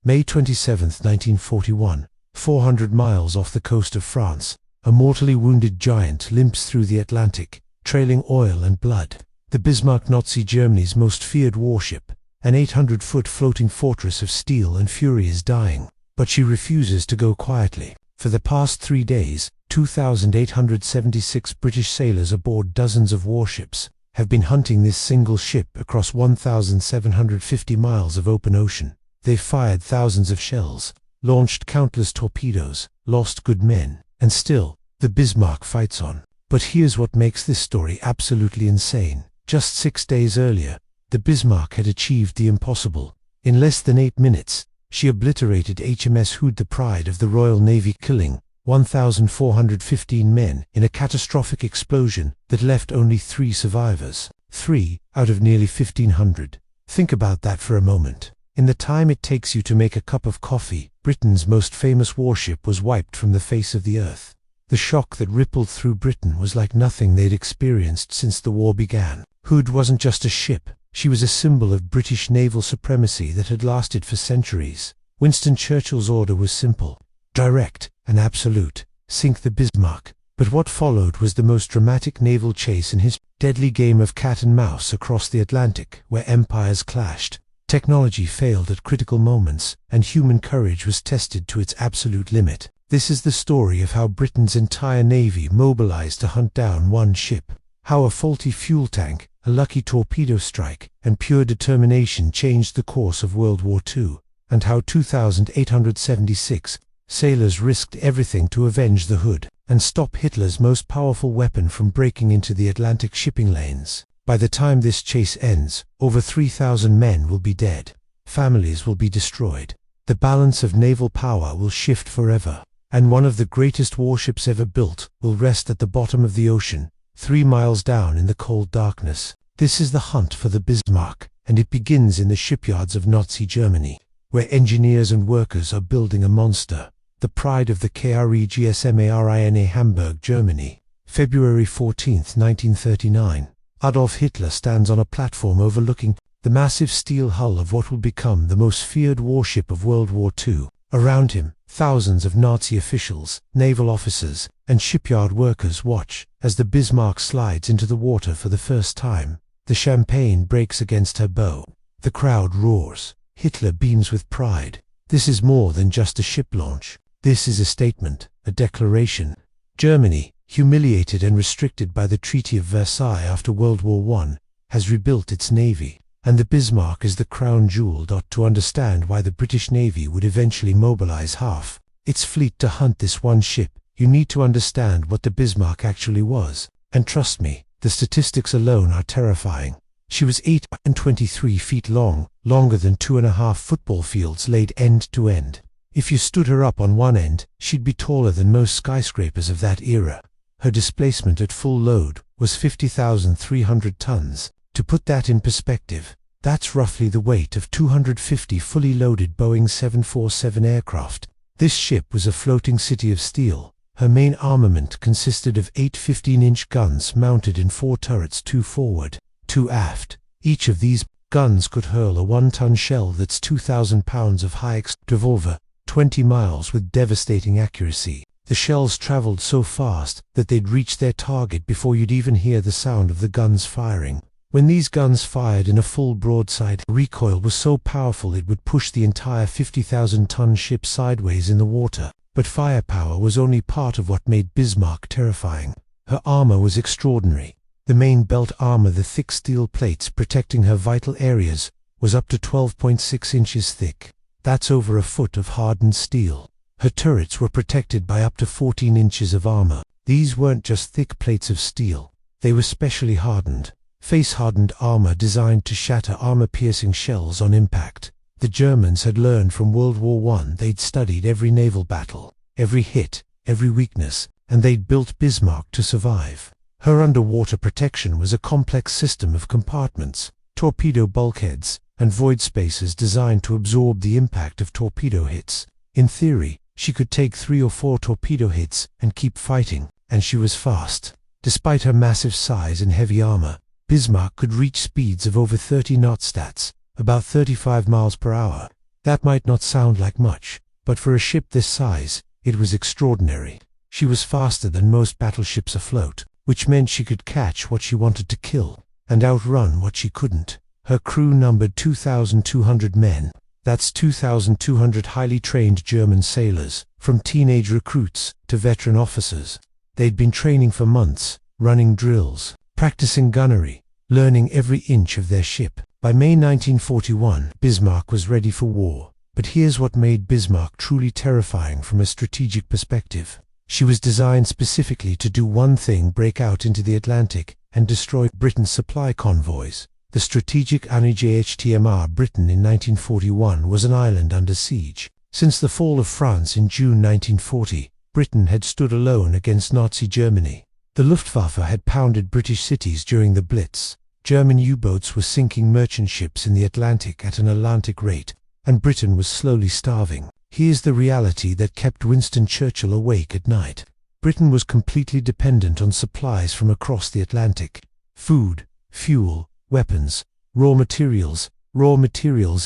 May 27, 1941, 400 miles off the coast of France, a mortally wounded giant limps through the Atlantic, trailing oil and blood. The Bismarck, Nazi Germany's most feared warship, an 800-foot floating fortress of steel and fury, is dying. But she refuses to go quietly. For the past 3 days, 2,876 British sailors aboard dozens of warships have been hunting this single ship across 1,750 miles of open ocean. They've fired thousands of shells, launched countless torpedoes, lost good men, and still, the Bismarck fights on. But here's what makes this story absolutely insane. Just 6 days earlier, the Bismarck had achieved the impossible. In less than 8 minutes, she obliterated HMS Hood, the pride of the Royal Navy, killing 1,415 men in a catastrophic explosion that left only 3 survivors. 3 out of nearly 1,500. Think about that for a moment. In the time it takes you to make a cup of coffee, Britain's most famous warship was wiped from the face of the earth. The shock that rippled through Britain was like nothing they'd experienced since the war began. Hood wasn't just a ship. She was a symbol of British naval supremacy that had lasted for centuries. Winston Churchill's order was simple, direct, and absolute: sink the Bismarck. But what followed was the most dramatic naval chase in history. Deadly game of cat and mouse across the Atlantic, where empires clashed. Technology failed at critical moments, and human courage was tested to its absolute limit. This is the story of how Britain's entire navy mobilized to hunt down one ship. How a faulty fuel tank, a lucky torpedo strike, and pure determination changed the course of World War II, and how 2,876 sailors risked everything to avenge the Hood and stop Hitler's most powerful weapon from breaking into the Atlantic shipping lanes. By the time this chase ends, over 3,000 men will be dead. Families will be destroyed. The balance of naval power will shift forever, and one of the greatest warships ever built will rest at the bottom of the ocean, 3 miles down in the cold darkness. This is the hunt for the Bismarck, and it begins in the shipyards of Nazi Germany, where engineers and workers are building a monster, the pride of the KREGSMARINA, Hamburg, Germany. February 14, 1939. Adolf Hitler stands on a platform overlooking the massive steel hull of what will become the most feared warship of World War II. Around him, thousands of Nazi officials, naval officers, and shipyard workers watch as the Bismarck slides into the water for the first time. The champagne breaks against her bow. The crowd roars. Hitler beams with pride. This is more than just a ship launch. This is a statement, a declaration. Germany, humiliated and restricted by the Treaty of Versailles after World War I, has rebuilt its navy, and the Bismarck is the crown jewel. To understand why the British Navy would eventually mobilize half its fleet to hunt this one ship, you need to understand what the Bismarck actually was. And trust me, the statistics alone are terrifying. She was 8.23 feet long, longer than 2.5 football fields laid end to end. If you stood her up on one end, she'd be taller than most skyscrapers of that era. Her displacement at full load was 50,300 tons. To put that in perspective, that's roughly the weight of 250 fully loaded Boeing 747 aircraft. This ship was a floating city of steel. Her main armament consisted of 8 15-inch guns mounted in 4 turrets, 2 forward, 2 aft. Each of these guns could hurl a 1-ton shell that's 2,000 pounds of high-explosive over 20 miles with devastating accuracy. The shells traveled so fast that they'd reach their target before you'd even hear the sound of the guns firing. When these guns fired in a full broadside, recoil was so powerful it would push the entire 50,000-ton ship sideways in the water. But firepower was only part of what made Bismarck terrifying. Her armor was extraordinary. The main belt armor, the thick steel plates protecting her vital areas, was up to 12.6 inches thick. That's over a foot of hardened steel. Her turrets were protected by up to 14 inches of armor. These weren't just thick plates of steel. They were specially hardened, face-hardened armor designed to shatter armor-piercing shells on impact. The Germans had learned from World War I. They'd studied every naval battle, every hit, every weakness, and they'd built Bismarck to survive. Her underwater protection was a complex system of compartments, torpedo bulkheads, and void spaces designed to absorb the impact of torpedo hits. In theory, she could take 3 or 4 torpedo hits and keep fighting, and she was fast. Despite her massive size and heavy armor, Bismarck could reach speeds of over 30 knots, that's about 35 miles per hour. That might not sound like much, but for a ship this size, it was extraordinary. She was faster than most battleships afloat, which meant she could catch what she wanted to kill, and outrun what she couldn't. Her crew numbered 2,200 men. That's 2,200 highly trained German sailors, from teenage recruits to veteran officers. They'd been training for months, running drills, practicing gunnery, learning every inch of their ship. By May 1941, Bismarck was ready for war. But here's what made Bismarck truly terrifying from a strategic perspective. She was designed specifically to do one thing: break out into the Atlantic and destroy Britain's supply convoys. The strategic HMS Britain in 1941 was an island under siege. Since the fall of France in June 1940, Britain had stood alone against Nazi Germany. The Luftwaffe had pounded British cities during the Blitz. German U-boats were sinking merchant ships in the Atlantic at an Atlantic rate, and Britain was slowly starving. Here's the reality that kept Winston Churchill awake at night. Britain was completely dependent on supplies from across the Atlantic. Food, fuel, weapons, raw materials,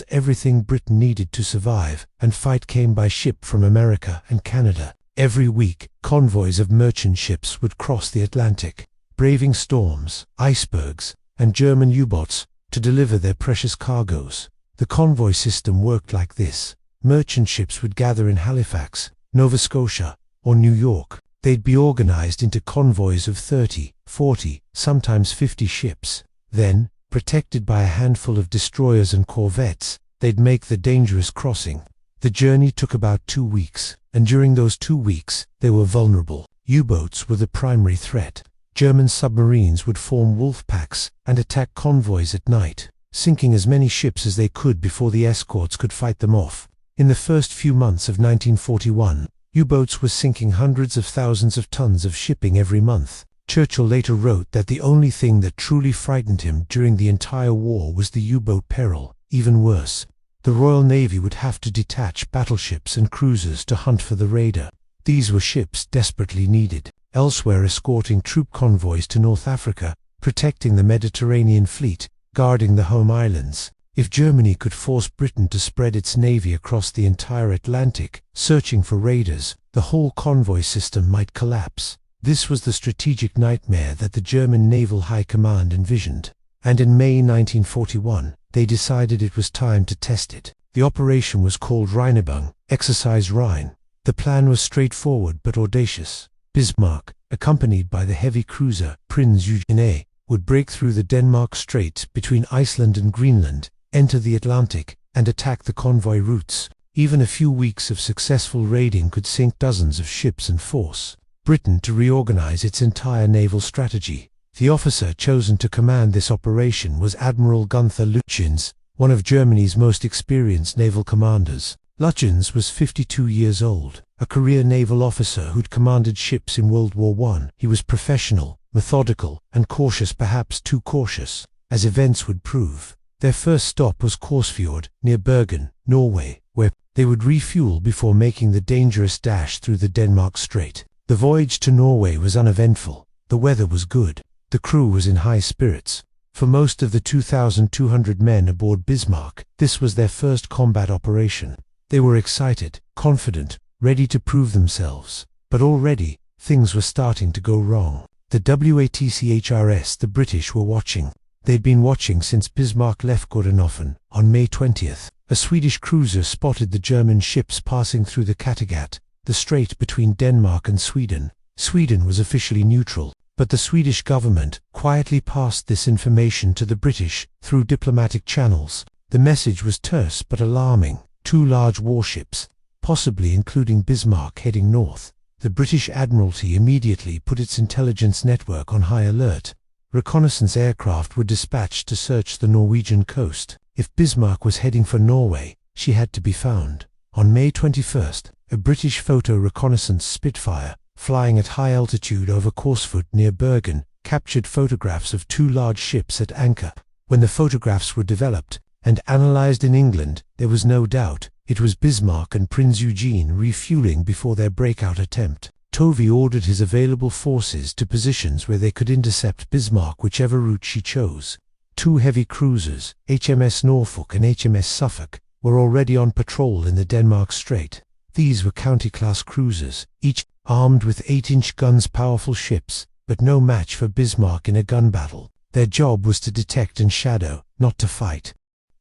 everything Britain needed to survive and fight came by ship from America and Canada. Every week, convoys of merchant ships would cross the Atlantic, braving storms, icebergs, and German U-boats to deliver their precious cargoes. The convoy system worked like this. Merchant ships would gather in Halifax, Nova Scotia, or New York. They'd be organized into convoys of 30, 40, sometimes 50 ships. Then, protected by a handful of destroyers and corvettes, they'd make the dangerous crossing. The journey took about 2 weeks, and during those 2 weeks, they were vulnerable. U-boats were the primary threat. German submarines would form wolf packs and attack convoys at night, sinking as many ships as they could before the escorts could fight them off. In the first few months of 1941, U-boats were sinking hundreds of thousands of tons of shipping every month. Churchill later wrote that the only thing that truly frightened him during the entire war was the U-boat peril. Even worse, the Royal Navy would have to detach battleships and cruisers to hunt for the raider. These were ships desperately needed elsewhere, escorting troop convoys to North Africa, protecting the Mediterranean fleet, guarding the home islands. If Germany could force Britain to spread its navy across the entire Atlantic, searching for raiders, the whole convoy system might collapse. This was the strategic nightmare that the German Naval High Command envisioned. And in May 1941, they decided it was time to test it. The operation was called Rheinübung, Exercise Rhine. The plan was straightforward but audacious. Bismarck, accompanied by the heavy cruiser Prinz Eugen, would break through the Denmark Strait between Iceland and Greenland, enter the Atlantic, and attack the convoy routes. Even a few weeks of successful raiding could sink dozens of ships and force Britain to reorganize its entire naval strategy. The officer chosen to command this operation was Admiral Günther Lütjens, one of Germany's most experienced naval commanders. Lütjens was 52 years old, a career naval officer who'd commanded ships in World War I. He was professional, methodical, and cautious, perhaps too cautious, as events would prove. Their first stop was Korsfjord, near Bergen, Norway, where they would refuel before making the dangerous dash through the Denmark Strait. The voyage to Norway was uneventful. The weather was good. The crew was in high spirits. For most of the 2,200 men aboard Bismarck, this was their first combat operation. They were excited, confident, ready to prove themselves. But already, things were starting to go wrong. The WATCHRS the British were watching. They'd been watching since Bismarck left Gordenoffen on May 20th. A Swedish cruiser spotted the German ships passing through the Kattegat, the strait between Denmark and Sweden. Sweden was officially neutral, but the Swedish government quietly passed this information to the British through diplomatic channels. The message was terse but alarming. 2 large warships, possibly including Bismarck, heading north. The British Admiralty immediately put its intelligence network on high alert. Reconnaissance aircraft were dispatched to search the Norwegian coast. If Bismarck was heading for Norway, she had to be found. On May 21st, a British photo reconnaissance Spitfire, flying at high altitude over Korsfjord near Bergen, captured photographs of 2 large ships at anchor. When the photographs were developed and analyzed in England, there was no doubt it was Bismarck and Prinz Eugen refueling before their breakout attempt. Tovey ordered his available forces to positions where they could intercept Bismarck whichever route she chose. 2 heavy cruisers, HMS Norfolk and HMS Suffolk, were already on patrol in the Denmark Strait. These were county-class cruisers, each armed with 8-inch guns, powerful ships, but no match for Bismarck in a gun battle. Their job was to detect and shadow, not to fight.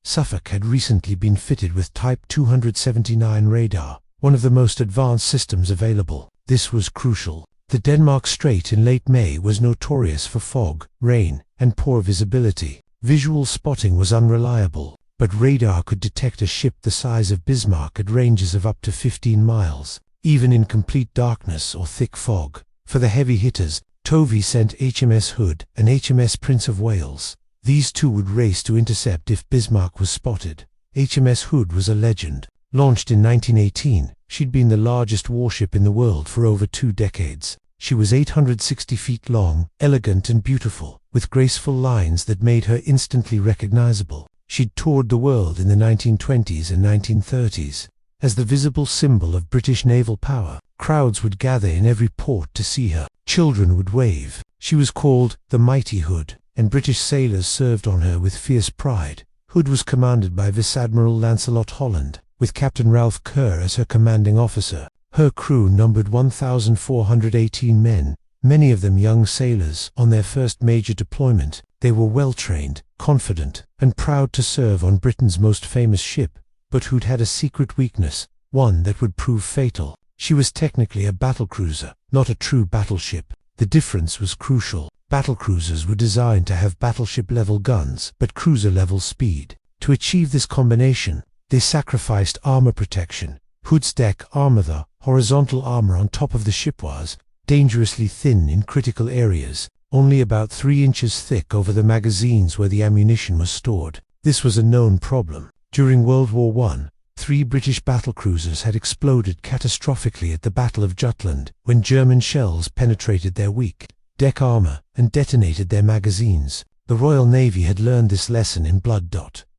Suffolk had recently been fitted with Type 279 radar, one of the most advanced systems available. This was crucial. The Denmark Strait in late May was notorious for fog, rain, and poor visibility. Visual spotting was unreliable, but radar could detect a ship the size of Bismarck at ranges of up to 15 miles, even in complete darkness or thick fog. For the heavy hitters, Tovey sent HMS Hood and HMS Prince of Wales. These two would race to intercept if Bismarck was spotted. HMS Hood was a legend. Launched in 1918, she'd been the largest warship in the world for over 2 decades. She was 860 feet long, elegant and beautiful, with graceful lines that made her instantly recognizable. She'd toured the world in the 1920s and 1930s. As the visible symbol of British naval power, crowds would gather in every port to see her. Children would wave. She was called the Mighty Hood, and British sailors served on her with fierce pride. Hood was commanded by Vice Admiral Lancelot Holland, with Captain Ralph Kerr as her commanding officer. Her crew numbered 1,418 men, many of them young sailors on their first major deployment. They were well-trained, confident, and proud to serve on Britain's most famous ship, but Hood had a secret weakness, one that would prove fatal. She was technically a battlecruiser, not a true battleship. The difference was crucial. Battlecruisers were designed to have battleship-level guns, but cruiser-level speed. To achieve this combination, they sacrificed armor protection. Hood's deck armor, the horizontal armor on top of the ship, was dangerously thin in critical areas, only about 3 inches thick over the magazines where the ammunition was stored. This was a known problem. During World War I, 3 British battlecruisers had exploded catastrophically at the Battle of Jutland when German shells penetrated their weak deck armor and detonated their magazines. The Royal Navy had learned this lesson in blood.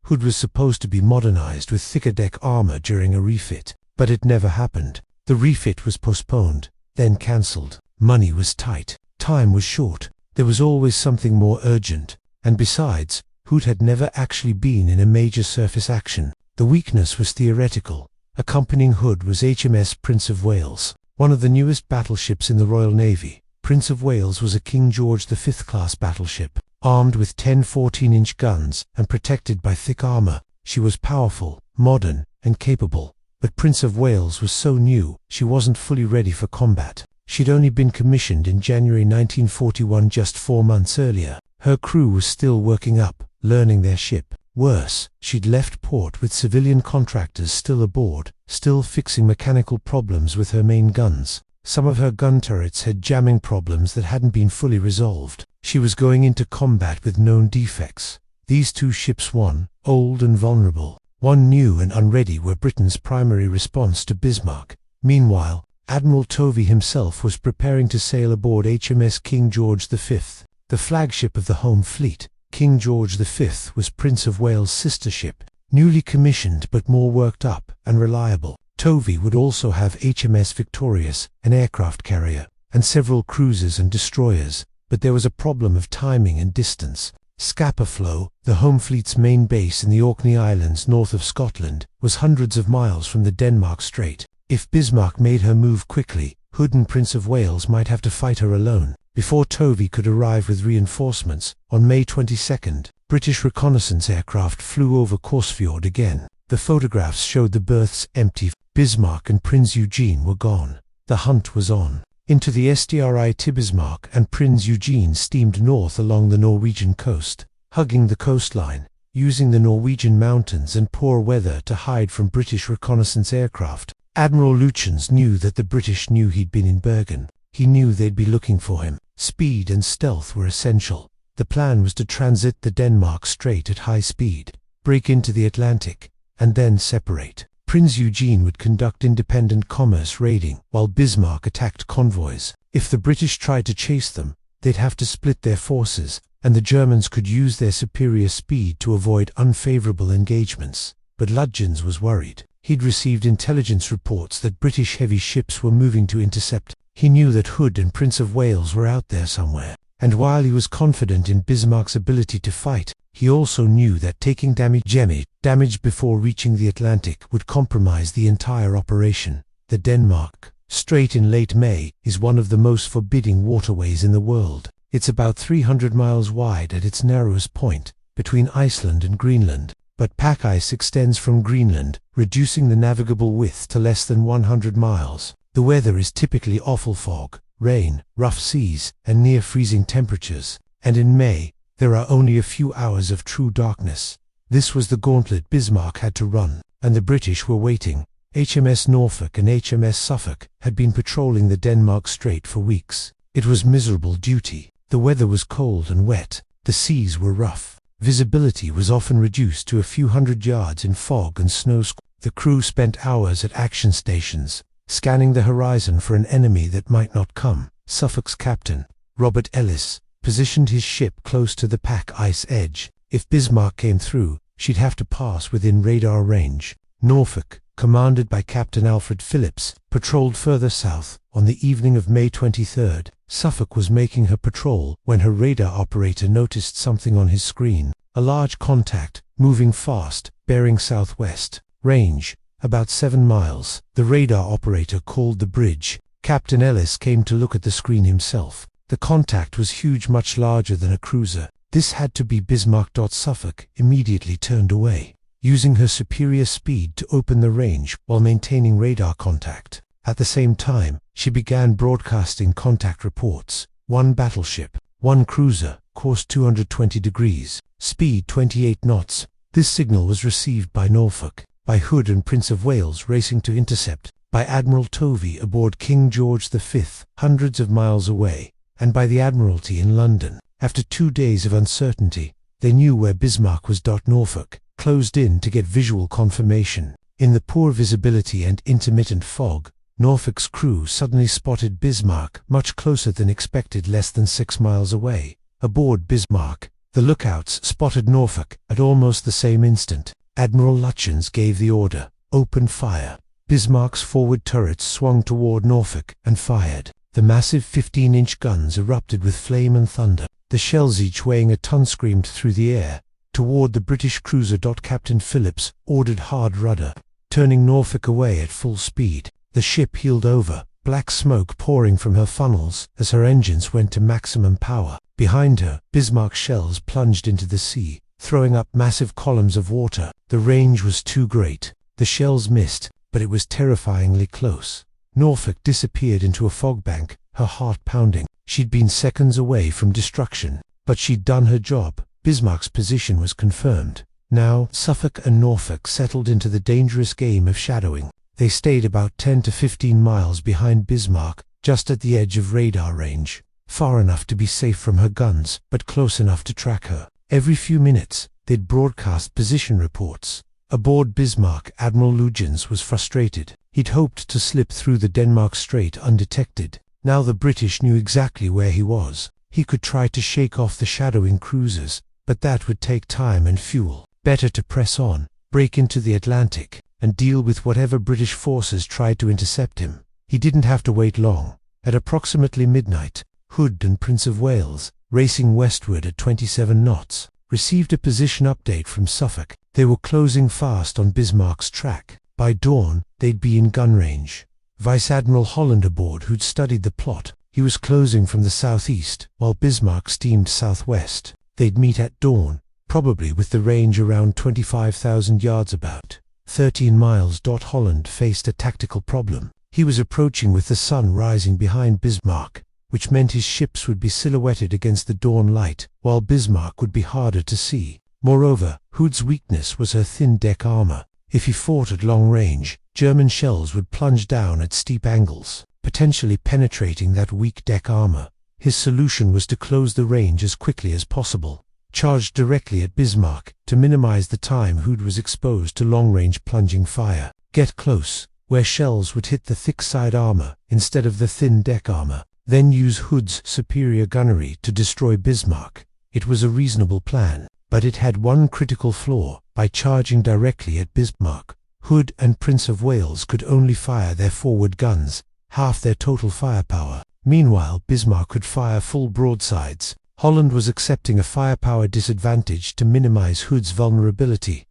Hood was supposed to be modernized with thicker deck armor during a refit, but it never happened. The refit was postponed, then cancelled. Money was tight. Time was short. There was always something more urgent. And besides, Hood had never actually been in a major surface action. The weakness was theoretical. Accompanying Hood was HMS Prince of Wales, one of the newest battleships in the Royal Navy. Prince of Wales was a King George V class battleship, armed with 10 14-inch guns and protected by thick armor. She was powerful, modern, and capable. But Prince of Wales was so new, she wasn't fully ready for combat. She'd only been commissioned in January 1941, just 4 months earlier. Her crew was still working up, learning their ship. Worse, she'd left port with civilian contractors still aboard, still fixing mechanical problems with her main guns. Some of her gun turrets had jamming problems that hadn't been fully resolved. She was going into combat with known defects. These 2 ships, one old and vulnerable, one new and unready, were Britain's primary response to Bismarck. Meanwhile, Admiral Tovey himself was preparing to sail aboard HMS King George V, the flagship of the home fleet. King George V was Prince of Wales' sister ship, newly commissioned but more worked up and reliable. Tovey would also have HMS Victorious, an aircraft carrier, and several cruisers and destroyers, but there was a problem of timing and distance. Scapa Flow, the home fleet's main base in the Orkney Islands north of Scotland, was hundreds of miles from the Denmark Strait. If Bismarck made her move quickly, Hood and Prince of Wales might have to fight her alone. Before Tovey could arrive with reinforcements, on May 22nd, British reconnaissance aircraft flew over Corsfjord again. The photographs showed the berths empty. Bismarck and Prince Eugene were gone. The hunt was on. Into the Strait, Bismarck and Prince Eugene steamed north along the Norwegian coast, hugging the coastline, using the Norwegian mountains and poor weather to hide from British reconnaissance aircraft. Admiral Lütjens knew that the British knew he'd been in Bergen. He knew they'd be looking for him. Speed and stealth were essential. The plan was to transit the Denmark Strait at high speed, break into the Atlantic, and then separate. Prince Eugene would conduct independent commerce raiding, while Bismarck attacked convoys. If the British tried to chase them, they'd have to split their forces, and the Germans could use their superior speed to avoid unfavorable engagements. But Lütjens was worried. He'd received intelligence reports that British heavy ships were moving to intercept. He knew that Hood and Prince of Wales were out there somewhere, and while he was confident in Bismarck's ability to fight, He also knew that taking damage before reaching the Atlantic would compromise the entire operation. The Denmark Strait in late May is one of the most forbidding waterways in the world. It's about 300 miles wide at its narrowest point, between Iceland and Greenland, but pack ice extends from Greenland, reducing the navigable width to less than 100 miles. The weather is typically awful fog, rain, rough seas, and near freezing temperatures, and in May, there are only a few hours of true darkness. This was the gauntlet Bismarck had to run, and the British were waiting. HMS Norfolk and HMS Suffolk had been patrolling the Denmark Strait for weeks. It was miserable duty. The weather was cold and wet. The seas were rough. Visibility was often reduced to a few hundred yards in fog and snow. The crew spent hours at action stations, scanning the horizon for an enemy that might not come. Suffolk's captain, Robert Ellis, positioned his ship close to the pack ice edge. If Bismarck came through, she'd have to pass within radar range. Norfolk, commanded by Captain Alfred Phillips, patrolled further south. On the evening of May 23rd, Suffolk was making her patrol when her radar operator noticed something on his screen. A large contact, moving fast, bearing southwest. Range, about 7 miles. The radar operator called the bridge. Captain Ellis came to look at the screen himself. The contact was huge, much larger than a cruiser. This had to be Bismarck. Suffolk immediately turned away, using her superior speed to open the range while maintaining radar contact. At the same time, she began broadcasting contact reports. 1 battleship, 1 cruiser, course 220 degrees, speed 28 knots. This signal was received by Norfolk, by Hood and Prince of Wales racing to intercept, by Admiral Tovey aboard King George V, hundreds of miles away, and by the Admiralty in London. After 2 days of uncertainty, they knew where Bismarck was. Norfolk closed in to get visual confirmation. In the poor visibility and intermittent fog, Norfolk's crew suddenly spotted Bismarck much closer than expected, less than 6 miles away. Aboard Bismarck, the lookouts spotted Norfolk at almost the same instant. Admiral Lütjens gave the order, "Open fire." Bismarck's forward turrets swung toward Norfolk and fired. The massive 15-inch guns erupted with flame and thunder. The shells, each weighing a ton, screamed through the air toward the British cruiser. Captain Phillips ordered hard rudder, turning Norfolk away at full speed. The ship heeled over, black smoke pouring from her funnels as her engines went to maximum power. Behind her, Bismarck's shells plunged into the sea, throwing up massive columns of water. The range was too great. The shells missed, but it was terrifyingly close. Norfolk disappeared into a fog bank, her heart pounding. She'd been seconds away from destruction, but she'd done her job. Bismarck's position was confirmed. Now, Suffolk and Norfolk settled into the dangerous game of shadowing. They stayed about 10 to 15 miles behind Bismarck, just at the edge of radar range, far enough to be safe from her guns, but close enough to track her. Every few minutes, they'd broadcast position reports. Aboard Bismarck, Admiral Lütjens was frustrated. He'd hoped to slip through the Denmark Strait undetected. Now the British knew exactly where he was. He could try to shake off the shadowing cruisers, but that would take time and fuel. Better to press on, break into the Atlantic, and deal with whatever British forces tried to intercept him. He didn't have to wait long. At approximately midnight, Hood and Prince of Wales, racing westward at 27 knots, received a position update from Suffolk. They were closing fast on Bismarck's track. By dawn, they'd be in gun range. Vice Admiral Holland aboard, who'd studied the plot. He was closing from the southeast, while Bismarck steamed southwest. They'd meet at dawn, probably with the range around 25,000 yards, about 13 miles. Holland faced a tactical problem. He was approaching with the sun rising behind Bismarck, which meant his ships would be silhouetted against the dawn light, while Bismarck would be harder to see. Moreover, Hood's weakness was her thin deck armor. If he fought at long range, German shells would plunge down at steep angles, potentially penetrating that weak deck armor. His solution was to close the range as quickly as possible, charge directly at Bismarck to minimize the time Hood was exposed to long-range plunging fire. Get close, where shells would hit the thick side armor instead of the thin deck armor, then use Hood's superior gunnery to destroy Bismarck. It was a reasonable plan, but it had one critical flaw. By charging directly at Bismarck, Hood and Prince of Wales could only fire their forward guns, half their total firepower. Meanwhile, Bismarck could fire full broadsides, Holland was accepting a firepower disadvantage to minimize Hood's vulnerability.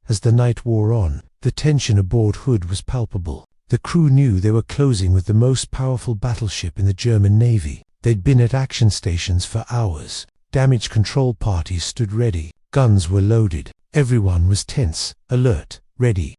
As the night wore on, the tension aboard Hood was palpable. The crew knew they were closing with the most powerful battleship in the German Navy. They'd been at action stations for hours. Damage control parties stood ready. Guns were loaded. Everyone was tense, alert, ready.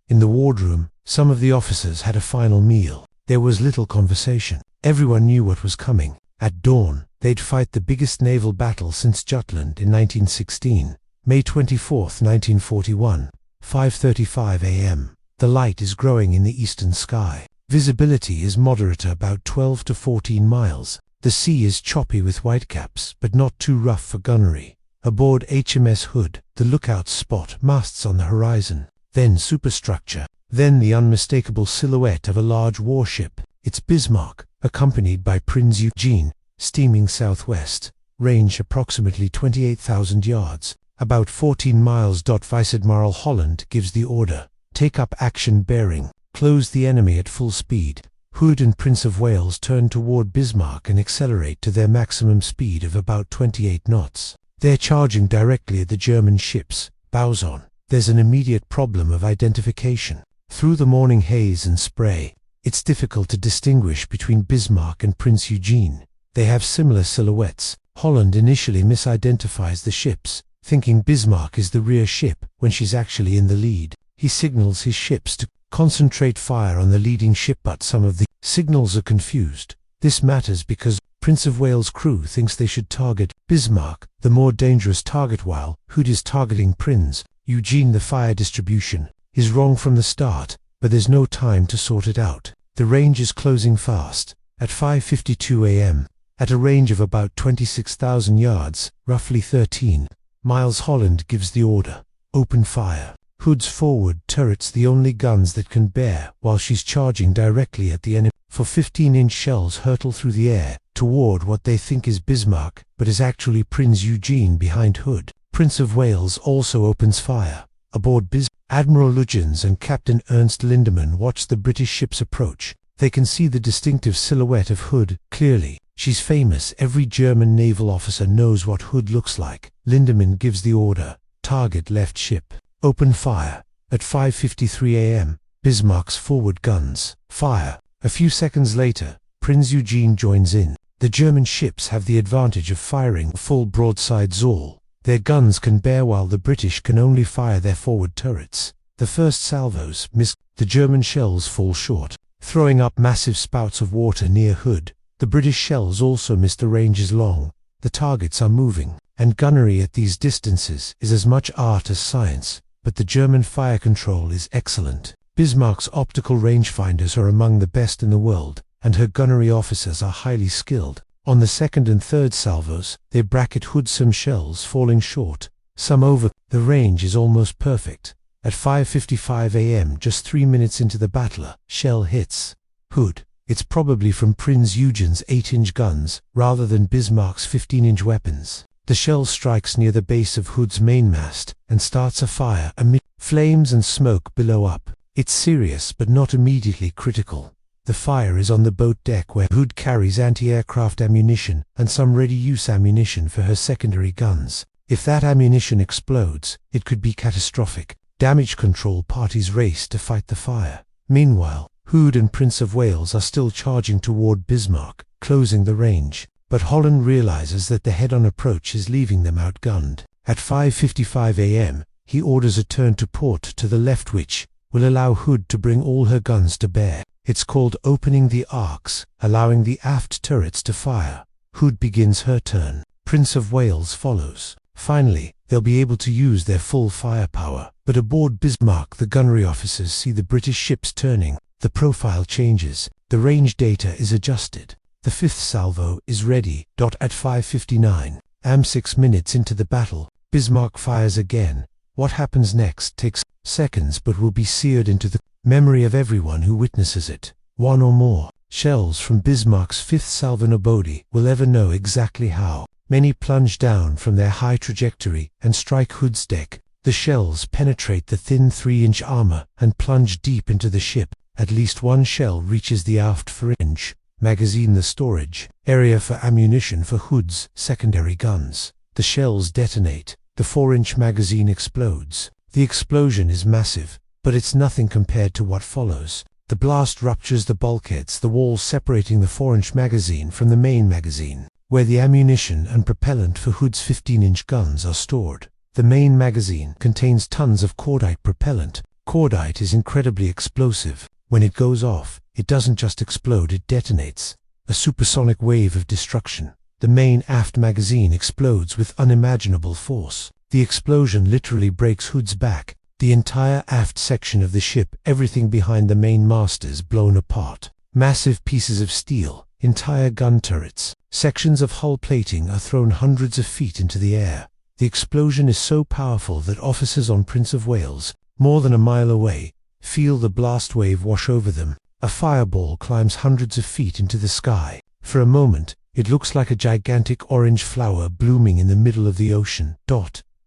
In the wardroom, some of the officers had a final meal. There was little conversation. Everyone knew what was coming. At dawn, they'd fight the biggest naval battle since Jutland in 1916. May 24, 1941, 5:35 a.m. The light is growing in the eastern sky. Visibility is moderate, about 12 to 14 miles. The sea is choppy with whitecaps, but not too rough for gunnery. Aboard HMS Hood, the lookouts spot masts on the horizon, then superstructure, then the unmistakable silhouette of a large warship. It's Bismarck, accompanied by Prinz Eugene, steaming southwest, range approximately 28,000 yards, about 14 miles. Vice Admiral Holland gives the order, take up action bearing, close the enemy at full speed. Hood and Prince of Wales turn toward Bismarck and accelerate to their maximum speed of about 28 knots. They're charging directly at the German ships, bows on. There's an immediate problem of identification. Through the morning haze and spray, it's difficult to distinguish between Bismarck and Prince Eugene. They have similar silhouettes. Holland initially misidentifies the ships, thinking Bismarck is the rear ship when she's actually in the lead. He signals his ships to concentrate fire on the leading ship, but some of the signals are confused. This matters because Prince of Wales' crew thinks they should target Bismarck, the more dangerous target, while Hood is targeting Prince Eugene. The fire distribution is wrong from the start, but there's no time to sort it out. The range is closing fast. At 5:52 a.m., at a range of about 26,000 yards, roughly 13 miles, Holland gives the order, open fire. Hood's forward turrets, the only guns that can bear while she's charging directly at the enemy. For 15-inch shells hurtle through the air toward what they think is Bismarck, but is actually Prince Eugene behind Hood. Prince of Wales also opens fire. Aboard Admiral Lütjens and Captain Ernst Lindemann watch the British ships approach. They can see the distinctive silhouette of Hood clearly. She's famous. Every German naval officer knows what Hood looks like. Lindemann gives the order, target left ship, open fire. At 5:53 a.m., Bismarck's forward guns fire. A few seconds later, Prince Eugene joins in. The German ships have the advantage of firing full broadsides all. Their guns can bear while the British can only fire their forward turrets. The first salvos miss. The German shells fall short, throwing up massive spouts of water near Hood. The British shells also miss. The range is long. The targets are moving, and gunnery at these distances is as much art as science, but the German fire control is excellent. Bismarck's optical rangefinders are among the best in the world, and her gunnery officers are highly skilled. On the second and third salvos, they bracket Hood, some shells falling short, some over. The range is almost perfect. At 5:55 a.m., just 3 minutes into the battle, a shell hits Hood. It's probably from Prince Eugene's 8-inch guns, rather than Bismarck's 15-inch weapons. The shell strikes near the base of Hood's mainmast, and starts a fire amid flames and smoke below up. It's serious but not immediately critical. The fire is on the boat deck, where Hood carries anti-aircraft ammunition and some ready-use ammunition for her secondary guns. If that ammunition explodes, it could be catastrophic. Damage control parties race to fight the fire. Meanwhile, Hood and Prince of Wales are still charging toward Bismarck, closing the range. But Holland realizes that the head-on approach is leaving them outgunned. At 5:55 a.m., he orders a turn to port to the left, which will allow Hood to bring all her guns to bear. It's called opening the arcs, allowing the aft turrets to fire. Hood begins her turn. Prince of Wales follows. Finally, they'll be able to use their full firepower. But aboard Bismarck, the gunnery officers see the British ships turning. The profile changes. The range data is adjusted. The fifth salvo is ready. At 5:59 am, 6 minutes into the battle, Bismarck fires again. What happens next takes seconds but will be seared into the memory of everyone who witnesses it. One or more shells from Bismarck's fifth salvo, nobody will ever know exactly how. Many plunge down from their high trajectory and strike Hood's deck. The shells penetrate the thin 3-inch armor and plunge deep into the ship. At least one shell reaches the aft fringe. magazine the storage area for ammunition for Hood's secondary guns. The shells detonate. The 4-inch magazine explodes. The explosion is massive, but it's nothing compared to what follows. The blast ruptures the bulkheads, the walls separating the 4-inch magazine from the main magazine, where the ammunition and propellant for Hood's 15-inch guns are stored. The main magazine contains tons of cordite propellant. Cordite is incredibly explosive. When it goes off, it doesn't just explode, it detonates. A supersonic wave of destruction. The main aft magazine explodes with unimaginable force. The explosion literally breaks Hood's back. The entire aft section of the ship, everything behind the main mast, is blown apart. Massive pieces of steel, entire gun turrets, sections of hull plating are thrown hundreds of feet into the air. The explosion is so powerful that officers on Prince of Wales, more than a mile away, feel the blast wave wash over them. A fireball climbs hundreds of feet into the sky. For a moment, it looks like a gigantic orange flower blooming in the middle of the ocean.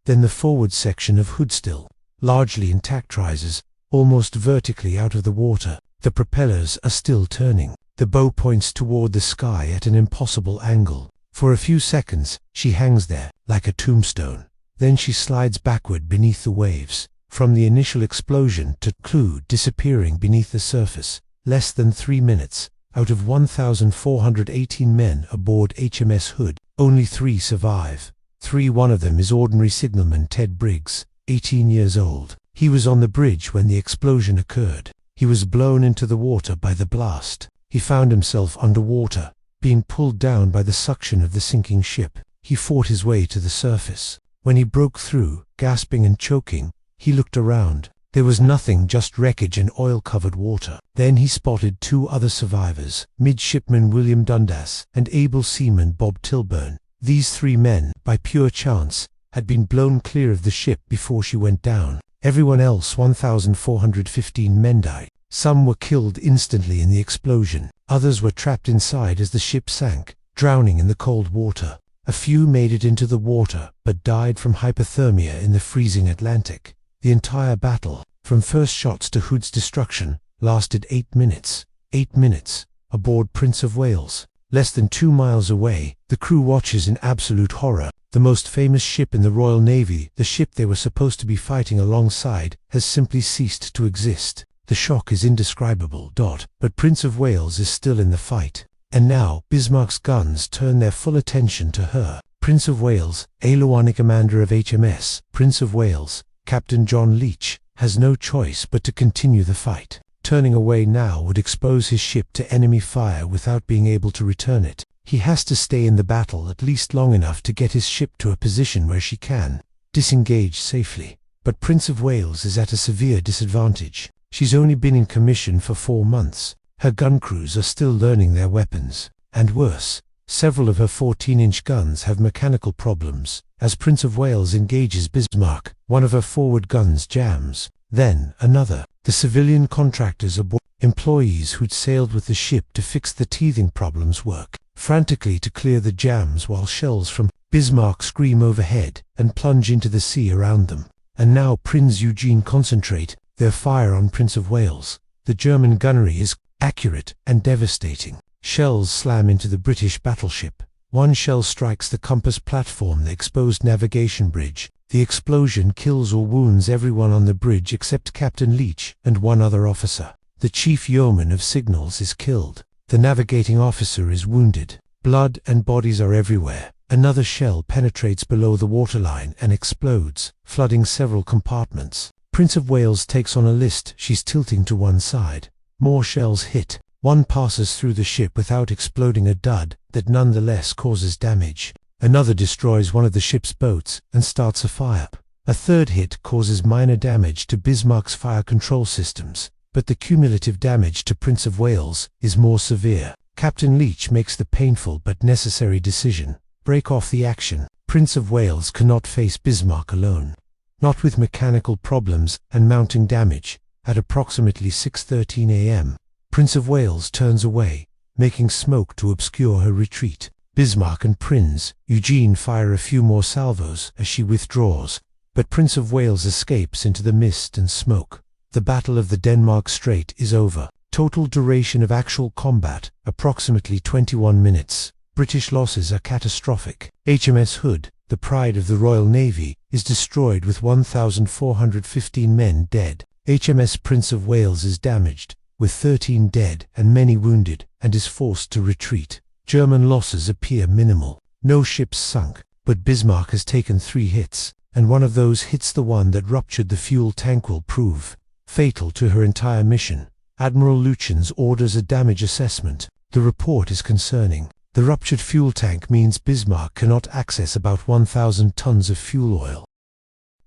Then the forward section of Hood, still largely intact, rises almost vertically out of the water. The propellers are still turning. The bow points toward the sky at an impossible angle. For a few seconds, she hangs there, like a tombstone. Then she slides backward beneath the waves. From the initial explosion to clue disappearing beneath the surface, less than 3 minutes. Out of 1,418 men aboard HMS Hood, only 3 survive. One of them is ordinary signalman Ted Briggs, 18 years old. He was on the bridge when the explosion occurred. He was blown into the water by the blast. He found himself underwater, being pulled down by the suction of the sinking ship. He fought his way to the surface. When he broke through, gasping and choking, he looked around. There was nothing, just wreckage and oil-covered water. Then he spotted 2 other survivors, Midshipman William Dundas and able seaman Bob Tilburn. These 3 men, by pure chance, had been blown clear of the ship before she went down. Everyone else, 1,415 men, died. Some were killed instantly in the explosion. Others were trapped inside as the ship sank, drowning in the cold water. A few made it into the water, but died from hypothermia in the freezing Atlantic. The entire battle, from first shots to Hood's destruction, lasted 8 minutes. 8 minutes, aboard Prince of Wales. Less than 2 miles away, the crew watches in absolute horror. The most famous ship in the Royal Navy, the ship they were supposed to be fighting alongside, has simply ceased to exist. The shock is indescribable. But Prince of Wales is still in the fight. And now, Bismarck's guns turn their full attention to her. Prince of Wales, Aylwani commander of HMS, Prince of Wales, Captain John Leach, has no choice but to continue the fight. Turning away now would expose his ship to enemy fire without being able to return it. He has to stay in the battle at least long enough to get his ship to a position where she can disengage safely. But Prince of Wales is at a severe disadvantage. She's only been in commission for 4 months. Her gun crews are still learning their weapons. And worse, several of her 14-inch guns have mechanical problems. As Prince of Wales engages Bismarck, one of her forward guns jams. Then another. The civilian contractors aboard, employees who'd sailed with the ship to fix the teething problems, work frantically to clear the jams while shells from Bismarck scream overhead and plunge into the sea around them. And now Prince Eugene concentrate their fire on Prince of Wales. The German gunnery is accurate and devastating. Shells slam into the British battleship. One shell strikes the compass platform, the exposed navigation bridge. The explosion kills or wounds everyone on the bridge except Captain Leach and 1 other officer. The chief yeoman of signals is killed. The navigating officer is wounded. Blood and bodies are everywhere. Another shell penetrates below the waterline and explodes, flooding several compartments. Prince of Wales takes on a list. She's tilting to one side. More shells hit. One passes through the ship without exploding, a dud that nonetheless causes damage. Another destroys one of the ship's boats and starts a fire. A third hit causes minor damage to Bismarck's fire control systems, but the cumulative damage to Prince of Wales is more severe. Captain Leach makes the painful but necessary decision: break off the action. Prince of Wales cannot face Bismarck alone. Not with mechanical problems and mounting damage. At approximately 6:13 a.m., Prince of Wales turns away, making smoke to obscure her retreat. Bismarck and Prince Eugene fire a few more salvos as she withdraws, but Prince of Wales escapes into the mist and smoke. The Battle of the Denmark Strait is over. Total duration of actual combat, approximately 21 minutes. British losses are catastrophic. HMS Hood, the pride of the Royal Navy, is destroyed with 1,415 men dead. HMS Prince of Wales is damaged, with 13 dead and many wounded, and is forced to retreat. German losses appear minimal. No ships sunk, but Bismarck has taken 3 hits, and one of those hits, the one that ruptured the fuel tank, will prove fatal to her entire mission. Admiral Lütjens orders a damage assessment. The report is concerning. The ruptured fuel tank means Bismarck cannot access about 1,000 tons of fuel oil.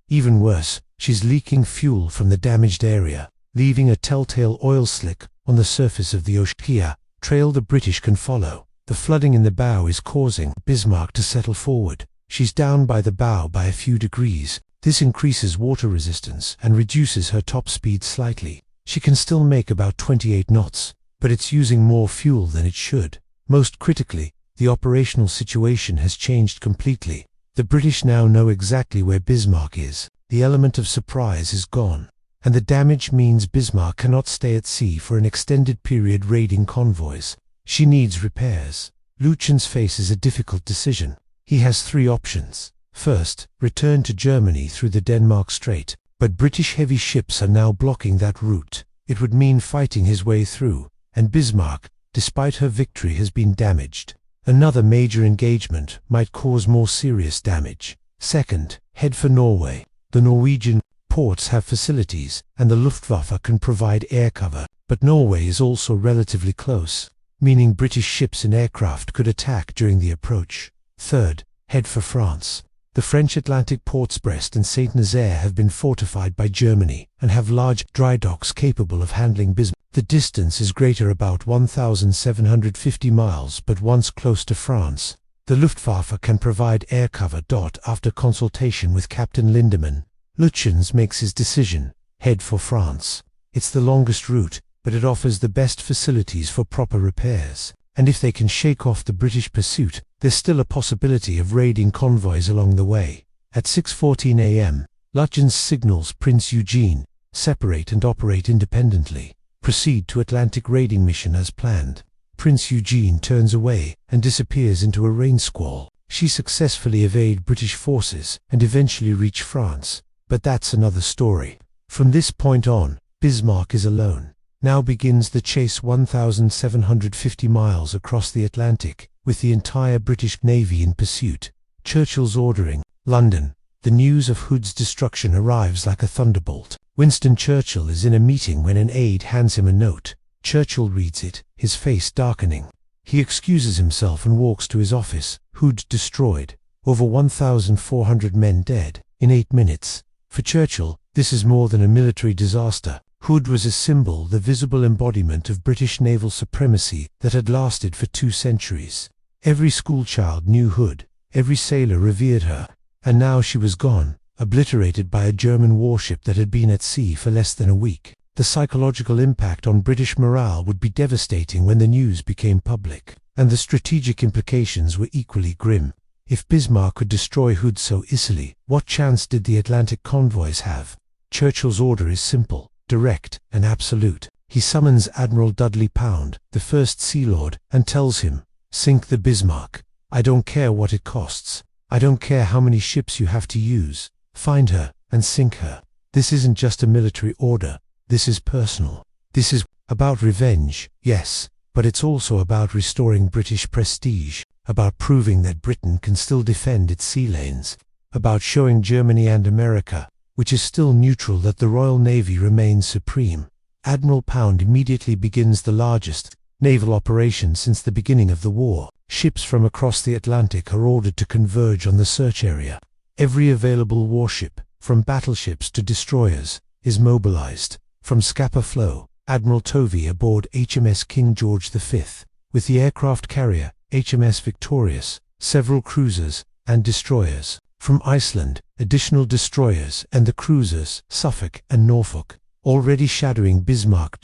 Even worse, she's leaking fuel from the damaged area, leaving a telltale oil slick on the surface of the ocean. Here, trail the British can follow. The flooding in the bow is causing Bismarck to settle forward. She's down by the bow by a few degrees. This increases water resistance and reduces her top speed slightly. She can still make about 28 knots, but it's using more fuel than it should. Most critically, the operational situation has changed completely. The British now know exactly where Bismarck is. The element of surprise is gone, and the damage means Bismarck cannot stay at sea for an extended period raiding convoys. She needs repairs. Lütjens faces a difficult decision. He has 3 options. First, return to Germany through the Denmark Strait, but British heavy ships are now blocking that route. It would mean fighting his way through, and Bismarck, despite her victory, has been damaged. Another major engagement might cause more serious damage. Second, head for Norway. The Norwegian ports have facilities, and the Luftwaffe can provide air cover, but Norway is also relatively close, meaning British ships and aircraft could attack during the approach. Third, head for France. The French Atlantic ports Brest and Saint-Nazaire have been fortified by Germany and have large dry docks capable of handling Bismarck. The distance is greater, about 1,750 miles, but once close to France, the Luftwaffe can provide air cover. After consultation with Captain Lindemann, Lütjens makes his decision: head for France. It's the longest route, but it offers the best facilities for proper repairs. And if they can shake off the British pursuit, there's still a possibility of raiding convoys along the way. At 6:14 a.m., Lütjens signals Prince Eugene, separate and operate independently. Proceed to Atlantic raiding mission as planned. Prince Eugene turns away and disappears into a rain squall. She successfully evade British forces and eventually reach France. But that's another story. From this point on, Bismarck is alone. Now begins the chase, 1,750 miles across the Atlantic, with the entire British Navy in pursuit. Churchill's ordering. London. The news of Hood's destruction arrives like a thunderbolt. Winston Churchill is in a meeting when an aide hands him a note. Churchill reads it, his face darkening. He excuses himself and walks to his office. Hood destroyed. Over 1,400 men dead in 8 minutes. For Churchill, this is more than a military disaster. Hood was a symbol, the visible embodiment of British naval supremacy that had lasted for 2 centuries. Every schoolchild knew Hood, every sailor revered her, and now she was gone, obliterated by a German warship that had been at sea for less than a week. The psychological impact on British morale would be devastating when the news became public, and the strategic implications were equally grim. If Bismarck could destroy Hood so easily, what chance did the Atlantic convoys have? Churchill's order is simple, direct, and absolute. He summons Admiral Dudley Pound, the first Sea Lord, and tells him, "Sink the Bismarck. I don't care what it costs. I don't care how many ships you have to use. Find her and sink her." This isn't just a military order. This is personal. This is about revenge, yes, but it's also about restoring British prestige, about proving that Britain can still defend its sea lanes, about showing Germany and America, which is still neutral, that the Royal Navy remains supreme. Admiral Pound immediately begins the largest naval operation since the beginning of the war. Ships from across the Atlantic are ordered to converge on the search area. Every available warship, from battleships to destroyers, is mobilized. From Scapa Flow, Admiral Tovey aboard HMS King George V, with the aircraft carrier HMS Victorious, several cruisers, and destroyers. From Iceland, additional destroyers and the cruisers Suffolk and Norfolk, already shadowing Bismarck.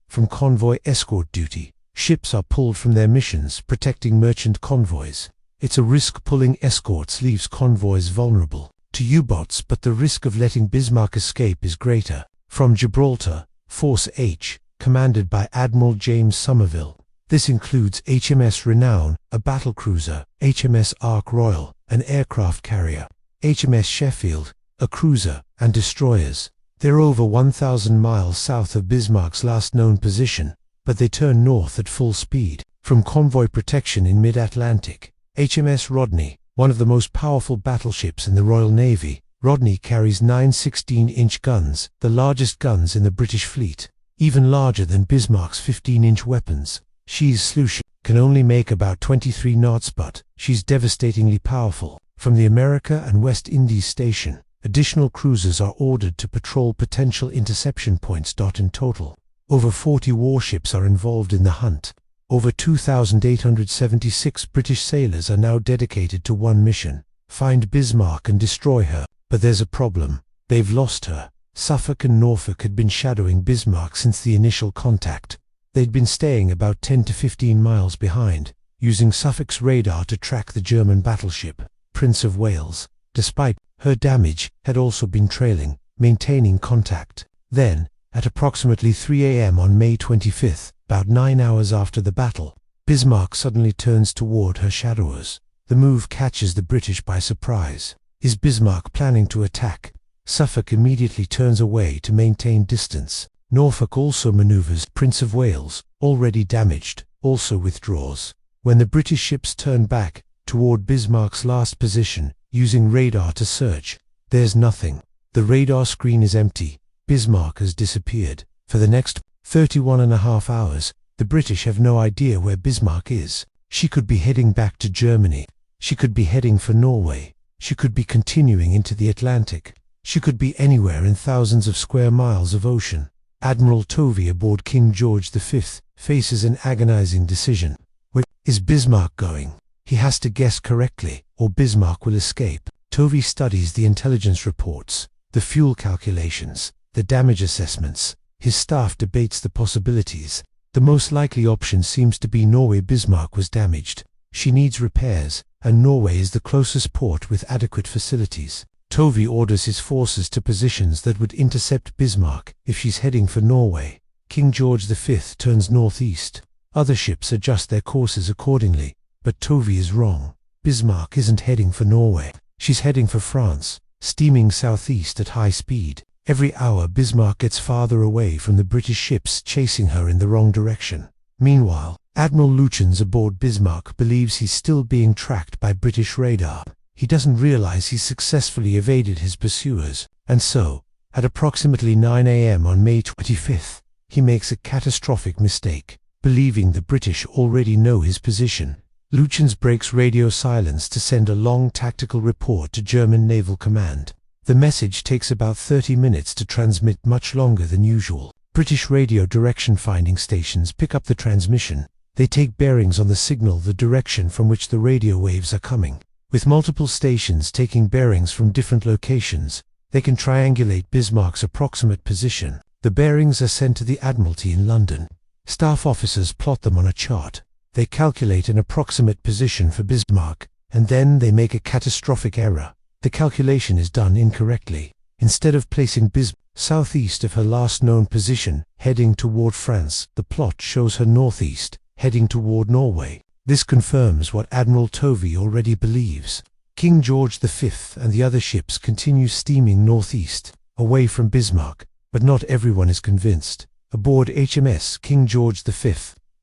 From convoy escort duty, ships are pulled from their missions protecting merchant convoys. It's a risk. Pulling escorts leaves convoys vulnerable to U-boats, but the risk of letting Bismarck escape is greater. From Gibraltar, Force H, commanded by Admiral James Somerville. This includes HMS Renown, a battlecruiser, HMS Ark Royal, an aircraft carrier, HMS Sheffield, a cruiser, and destroyers. They're over 1,000 miles south of Bismarck's last known position, but they turn north at full speed, from convoy protection in mid-Atlantic. HMS Rodney, one of the most powerful battleships in the Royal Navy, Rodney carries 9 16-inch guns, the largest guns in the British fleet, even larger than Bismarck's 15-inch weapons. She's sluice, can only make about 23 knots, but she's devastatingly powerful. From the America and West Indies station, additional cruisers are ordered to patrol potential interception points. In total, over 40 warships are involved in the hunt. Over 2,876 British sailors are now dedicated to one mission: find Bismarck and destroy her. But there's a problem. They've lost her. Suffolk and Norfolk had been shadowing Bismarck since the initial contact. They'd been staying about 10 to 15 miles behind, using Suffolk's radar to track the German battleship, Prince of Wales. Despite her damage, had also been trailing, maintaining contact. Then, at approximately 3 a.m. on May 25th, about 9 hours after the battle, Bismarck suddenly turns toward her shadowers. The move catches the British by surprise. Is Bismarck planning to attack? Suffolk immediately turns away to maintain distance. Norfolk also maneuvers. Prince of Wales, already damaged, also withdraws. When the British ships turn back toward Bismarck's last position, using radar to search, there's nothing. The radar screen is empty. Bismarck has disappeared. For the next 31.5 hours, the British have no idea where Bismarck is. She could be heading back to Germany. She could be heading for Norway. She could be continuing into the Atlantic. She could be anywhere in thousands of square miles of ocean. Admiral Tovey aboard King George V faces an agonizing decision. Where is Bismarck going? He has to guess correctly, or Bismarck will escape. Tovey studies the intelligence reports, the fuel calculations, the damage assessments. His staff debates the possibilities. The most likely option seems to be Norway. Bismarck was damaged. She needs repairs, and Norway is the closest port with adequate facilities. Tovey orders his forces to positions that would intercept Bismarck if she's heading for Norway. King George V turns northeast. Other ships adjust their courses accordingly, but Tovey is wrong. Bismarck isn't heading for Norway. She's heading for France, steaming southeast at high speed. Every hour Bismarck gets farther away from the British ships chasing her in the wrong direction. Meanwhile, Admiral Lütjens aboard Bismarck believes he's still being tracked by British radar. He doesn't realize he's successfully evaded his pursuers, and so, at approximately 9 a.m. on May 25th, he makes a catastrophic mistake. Believing the British already know his position, Lütjens breaks radio silence to send a long tactical report to German Naval Command. The message takes about 30 minutes to transmit, much longer than usual. British radio direction-finding stations pick up the transmission. They take bearings on the signal, the direction from which the radio waves are coming. With multiple stations taking bearings from different locations, they can triangulate Bismarck's approximate position. The bearings are sent to the Admiralty in London. Staff officers plot them on a chart. They calculate an approximate position for Bismarck, and then they make a catastrophic error. The calculation is done incorrectly. Instead of placing Bismarck southeast of her last known position, heading toward France, the plot shows her northeast, heading toward Norway. This confirms what Admiral Tovey already believes. King George V and the other ships continue steaming northeast, away from Bismarck, but not everyone is convinced. Aboard HMS King George V,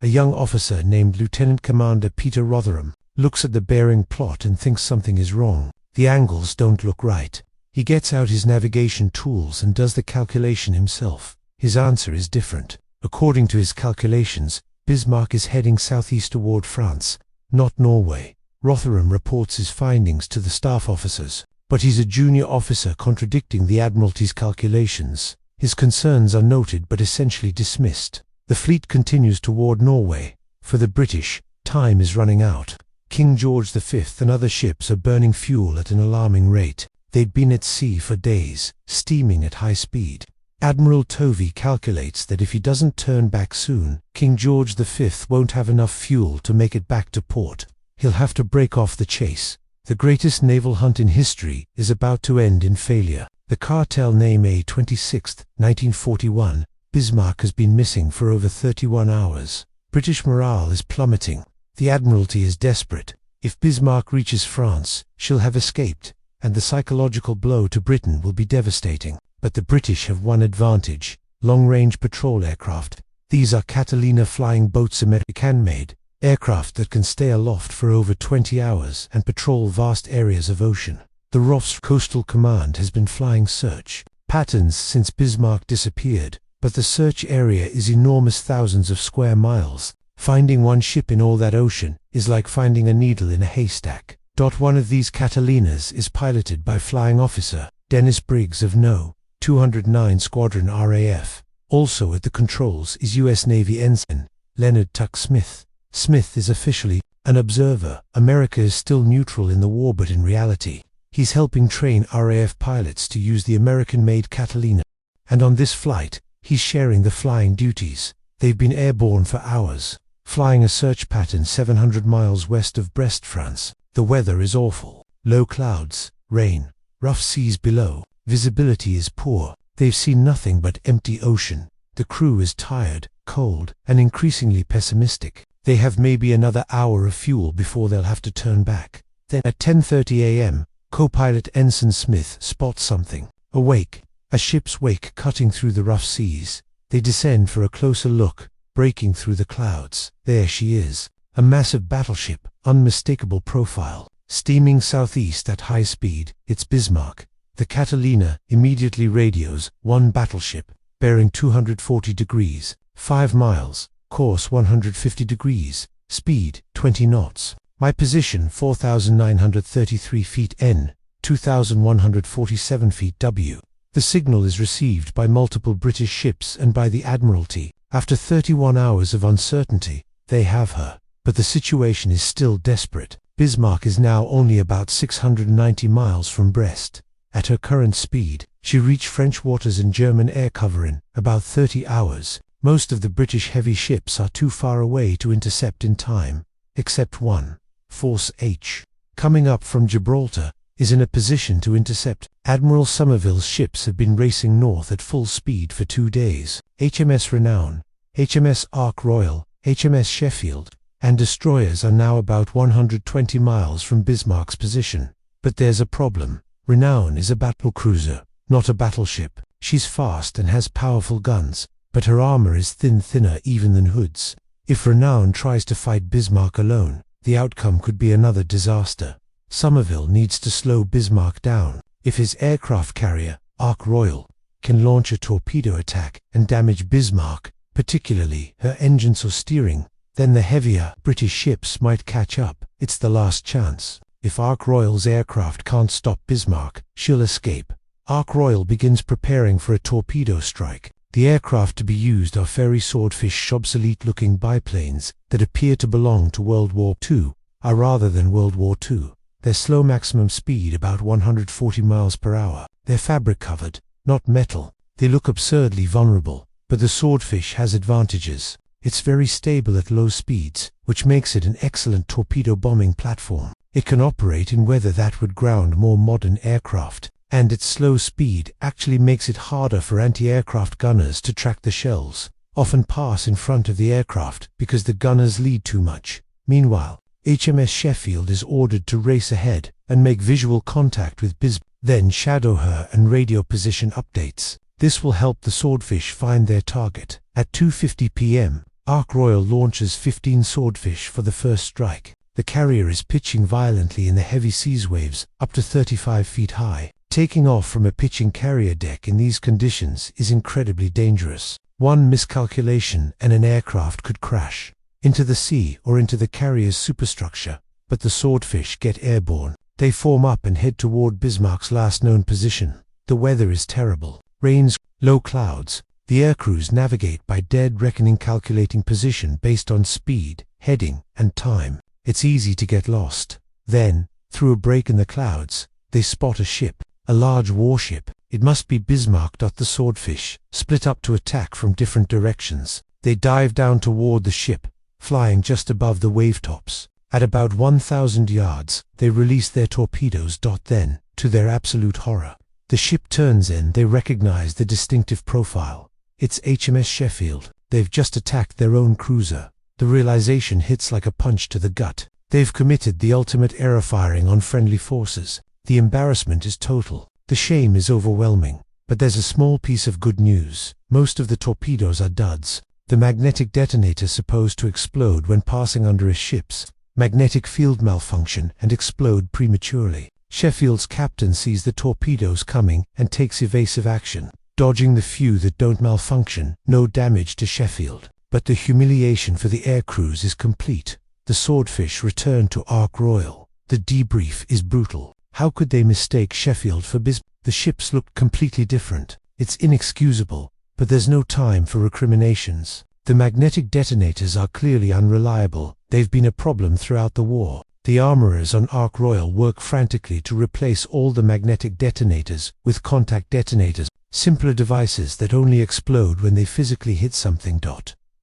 a young officer named Lieutenant Commander Peter Rotherham looks at the bearing plot and thinks something is wrong. The angles don't look right. He gets out his navigation tools and does the calculation himself. His answer is different. According to his calculations, Bismarck is heading southeast toward France, not Norway. Rotherham reports his findings to the staff officers, but he's a junior officer contradicting the Admiralty's calculations. His concerns are noted but essentially dismissed. The fleet continues toward Norway. For the British, time is running out. King George V and other ships are burning fuel at an alarming rate. They'd been at sea for days, steaming at high speed. Admiral Tovey calculates that if he doesn't turn back soon, King George V won't have enough fuel to make it back to port. He'll have to break off the chase. The greatest naval hunt in history is about to end in failure. The cartel name A 26th, 1941, Bismarck has been missing for over 31 hours. British morale is plummeting. The Admiralty is desperate. If Bismarck reaches France, she'll have escaped, and the psychological blow to Britain will be devastating. But the British have one advantage: long-range patrol aircraft. These are Catalina flying boats, American-made aircraft that can stay aloft for over 20 hours and patrol vast areas of ocean. The RAF's Coastal Command has been flying search patterns since Bismarck disappeared, but the search area is enormous, thousands of square miles. Finding one ship in all that ocean is like finding a needle in a haystack. One of these Catalinas is piloted by Flying Officer Dennis Briggs of No. 209 Squadron RAF. Also at the controls is U.S. Navy Ensign Leonard Tuck Smith. Smith is officially an observer. America is still neutral in the war, but in reality, he's helping train RAF pilots to use the American-made Catalina. And on this flight, he's sharing the flying duties. They've been airborne for hours, flying a search pattern 700 miles west of Brest, France. The weather is awful. Low clouds, rain, rough seas below. Visibility is poor. They've seen nothing but empty ocean. The crew is tired, cold, and increasingly pessimistic. They have maybe another hour of fuel before they'll have to turn back. Then at 10:30 a.m., co-pilot Ensign Smith spots something. A wake. A ship's wake cutting through the rough seas. They descend for a closer look, breaking through the clouds. There she is. A massive battleship, unmistakable profile, steaming southeast at high speed. It's Bismarck. The Catalina immediately radios, "One battleship, bearing 240 degrees, 5 miles, course 150 degrees, speed 20 knots. My position 4,933 feet N, 2,147 feet W." The signal is received by multiple British ships and by the Admiralty. After 31 hours of uncertainty, they have her. But the situation is still desperate. Bismarck is now only about 690 miles from Brest. At her current speed, she reached French waters and German air cover in about 30 hours. Most of the British heavy ships are too far away to intercept in time, except one, Force H, coming up from Gibraltar, is in a position to intercept. Admiral Somerville's ships have been racing north at full speed for 2 days. HMS Renown, HMS Ark Royal, HMS Sheffield, and destroyers are now about 120 miles from Bismarck's position. But there's a problem. Renown is a battlecruiser, not a battleship. She's fast and has powerful guns, but her armor is thinner even than Hood's. If Renown tries to fight Bismarck alone, the outcome could be another disaster. Somerville needs to slow Bismarck down. If his aircraft carrier, Ark Royal, can launch a torpedo attack and damage Bismarck, particularly her engines or steering, then the heavier British ships might catch up. It's the last chance. If Ark Royal's aircraft can't stop Bismarck, she'll escape. Ark Royal begins preparing for a torpedo strike. The aircraft to be used are Ferry Swordfish, obsolete-looking biplanes that appear to belong to World War II, rather than World War II. Their slow maximum speed about 140 miles per hour. They're fabric-covered, not metal. They look absurdly vulnerable, but the Swordfish has advantages. It's very stable at low speeds, which makes it an excellent torpedo bombing platform. It can operate in weather that would ground more modern aircraft, and its slow speed actually makes it harder for anti-aircraft gunners to track the shells, often pass in front of the aircraft because the gunners lead too much. Meanwhile, HMS Sheffield is ordered to race ahead and make visual contact with Bismarck, then shadow her and radio position updates. This will help the Swordfish find their target. At 2:50 p.m., Ark Royal launches 15 Swordfish for the first strike. The carrier is pitching violently in the heavy seas waves, up to 35 feet high. Taking off from a pitching carrier deck in these conditions is incredibly dangerous. One miscalculation and an aircraft could crash into the sea or into the carrier's superstructure. But the Swordfish get airborne. They form up and head toward Bismarck's last known position. The weather is terrible. Rains, low clouds. The aircrews navigate by dead reckoning, calculating position based on speed, heading, and time. It's easy to get lost. Then, through a break in the clouds, they spot a ship, a large warship. It must be Bismarck. The Swordfish split up to attack from different directions. They dive down toward the ship, flying just above the wavetops. At about 1,000 yards, they release their torpedoes. Then, to their absolute horror, the ship turns in. They recognize the distinctive profile. It's HMS Sheffield. They've just attacked their own cruiser. The realization hits like a punch to the gut. They've committed the ultimate error, firing on friendly forces. The embarrassment is total. The shame is overwhelming. But there's a small piece of good news. Most of the torpedoes are duds. The magnetic detonator supposed to explode when passing under a ship's magnetic field malfunction and explode prematurely. Sheffield's captain sees the torpedoes coming and takes evasive action, dodging the few that don't malfunction. No damage to Sheffield. But the humiliation for the air crews is complete. The Swordfish return to Ark Royal. The debrief is brutal. How could they mistake Sheffield for Bismarck? The ships looked completely different. It's inexcusable, but there's no time for recriminations. The magnetic detonators are clearly unreliable. They've been a problem throughout the war. The armorers on Ark Royal work frantically to replace all the magnetic detonators with contact detonators, simpler devices that only explode when they physically hit something.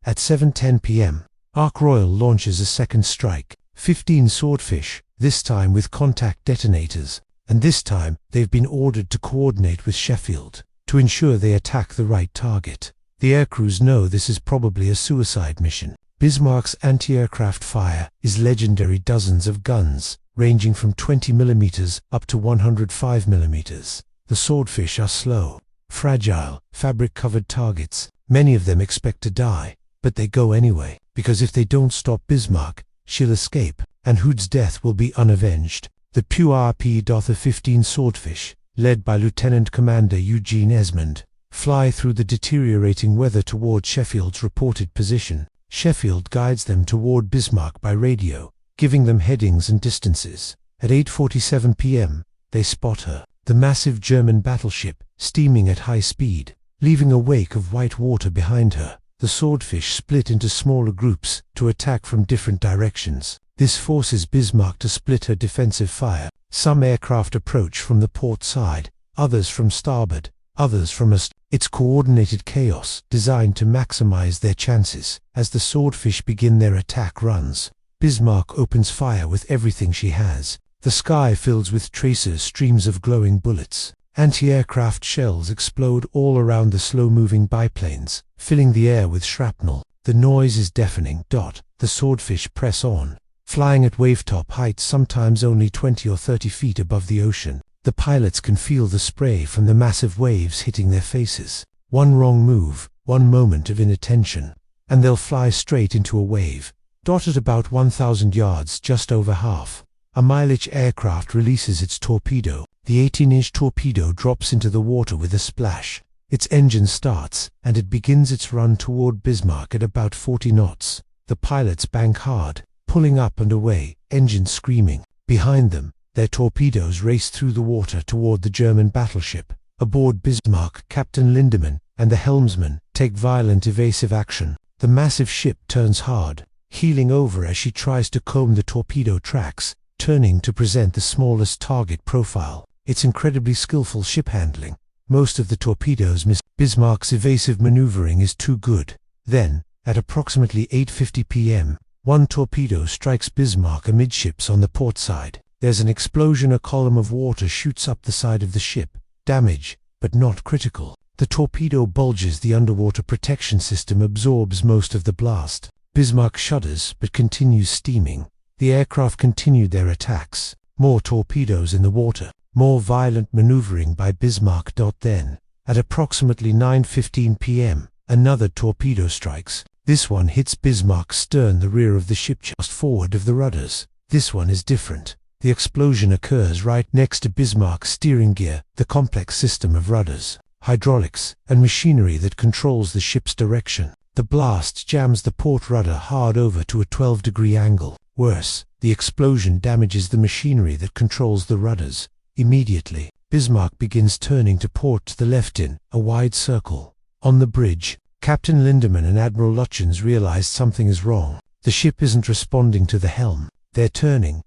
At 7:10 p.m., Ark Royal launches a second strike. 15 Swordfish, this time with contact detonators. And this time, they've been ordered to coordinate with Sheffield to ensure they attack the right target. The aircrews know this is probably a suicide mission. Bismarck's anti-aircraft fire is legendary. Dozens of guns, ranging from 20 mm up to 105 mm. The Swordfish are slow, fragile, fabric-covered targets. Many of them expect to die, but they go anyway, because if they don't stop Bismarck, she'll escape, and Hood's death will be unavenged. The PR-15 Swordfish, led by Lieutenant Commander Eugene Esmond, fly through the deteriorating weather toward Sheffield's reported position. Sheffield guides them toward Bismarck by radio, giving them headings and distances. At 8:47 p.m., they spot her, the massive German battleship, steaming at high speed, leaving a wake of white water behind her. The Swordfish split into smaller groups to attack from different directions. This forces Bismarck to split her defensive fire. Some aircraft approach from the port side, others from starboard, others from aft. It's coordinated chaos designed to maximize their chances. As the Swordfish begin their attack runs, Bismarck opens fire with everything she has. The sky fills with tracers, streams of glowing bullets. Anti-aircraft shells explode all around the slow-moving biplanes, filling the air with shrapnel. The noise is deafening. The Swordfish press on, flying at wavetop heights, sometimes only 20 or 30 feet above the ocean. The pilots can feel the spray from the massive waves hitting their faces. One wrong move, one moment of inattention, and they'll fly straight into a wave. At about 1,000 yards, just over half, a mileage aircraft releases its torpedo. The 18-inch torpedo drops into the water with a splash. Its engine starts, and it begins its run toward Bismarck at about 40 knots. The pilots bank hard, pulling up and away, engines screaming. Behind them, their torpedoes race through the water toward the German battleship. Aboard Bismarck, Captain Lindemann and the helmsman take violent evasive action. The massive ship turns hard, heeling over as she tries to comb the torpedo tracks, turning to present the smallest target profile. It's incredibly skillful ship handling. Most of the torpedoes miss. Bismarck's evasive maneuvering is too good. Then, at approximately 8:50 p.m., one torpedo strikes Bismarck amidships on the port side. There's an explosion. A column of water shoots up the side of the ship. Damage, but not critical. The torpedo bulges. The underwater protection system absorbs most of the blast. Bismarck shudders, but continues steaming. The aircraft continued their attacks. More torpedoes in the water. More violent maneuvering by Bismarck. Then, at approximately 9:15 p.m., another torpedo strikes. This one hits Bismarck's stern, the rear of the ship just forward of the rudders. This one is different. The explosion occurs right next to Bismarck's steering gear, the complex system of rudders, hydraulics, and machinery that controls the ship's direction. The blast jams the port rudder hard over to a 12-degree angle. Worse, the explosion damages the machinery that controls the rudders. Immediately, Bismarck begins turning to port to the left in a wide circle. On the bridge, Captain Lindemann and Admiral Lütjens realize something is wrong. The ship isn't responding to the helm. They're turning,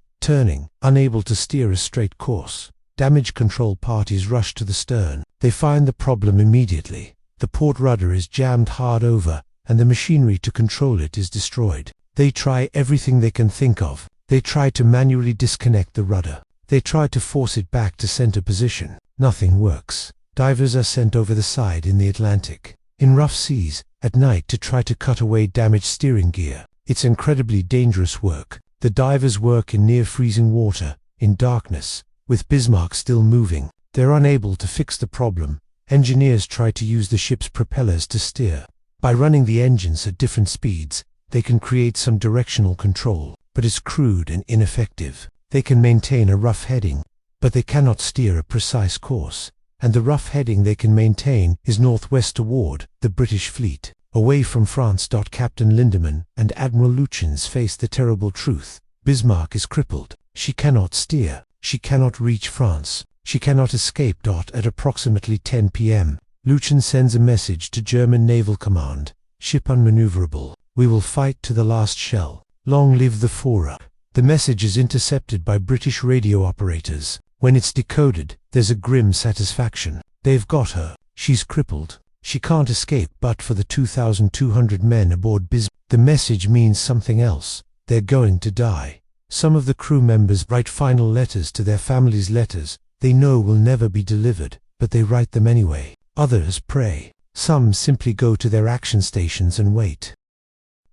unable to steer a straight course. Damage control parties rush to the stern. They find the problem immediately. The port rudder is jammed hard over, and the machinery to control it is destroyed. They try everything they can think of. They try to manually disconnect the rudder. They try to force it back to center position. Nothing works. Divers are sent over the side in the Atlantic. in rough seas, at night to try to cut away damaged steering gear. It's incredibly dangerous work. The divers work in near-freezing water, in darkness, with Bismarck still moving. They're unable to fix the problem. Engineers try to use the ship's propellers to steer. By running the engines at different speeds, they can create some directional control, but it's crude and ineffective. They can maintain a rough heading, but they cannot steer a precise course, and the rough heading they can maintain is northwest toward the British fleet, away from France. Captain Lindemann and Admiral Lütjens face the terrible truth. Bismarck is crippled. She cannot steer. She cannot reach France. She cannot escape. At approximately 10 p.m., Lütjens sends a message to German Naval Command. Ship unmaneuverable. We will fight to the last shell. Long live the Führer. The message is intercepted by British radio operators. When it's decoded, there's a grim satisfaction. They've got her. She's crippled. She can't escape but for the 2,200 men aboard Bismarck. The message means something else. They're going to die. Some of the crew members write final letters to their families, letters they know will never be delivered, but they write them anyway. Others pray. Some simply go to their action stations and wait.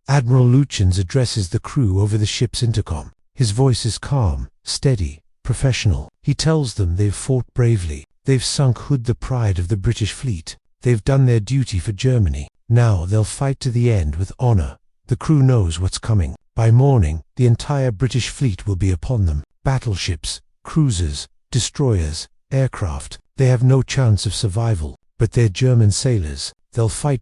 Admiral Lütjens addresses the crew over the ship's intercom. His voice is calm, steady, professional. He tells them they've fought bravely. They've sunk Hood, the pride of the British fleet. They've done their duty for Germany. Now they'll fight to the end with honor. The crew knows what's coming. By morning, the entire British fleet will be upon them. Battleships, cruisers, destroyers, aircraft. They have no chance of survival, but they're German sailors. They'll fight.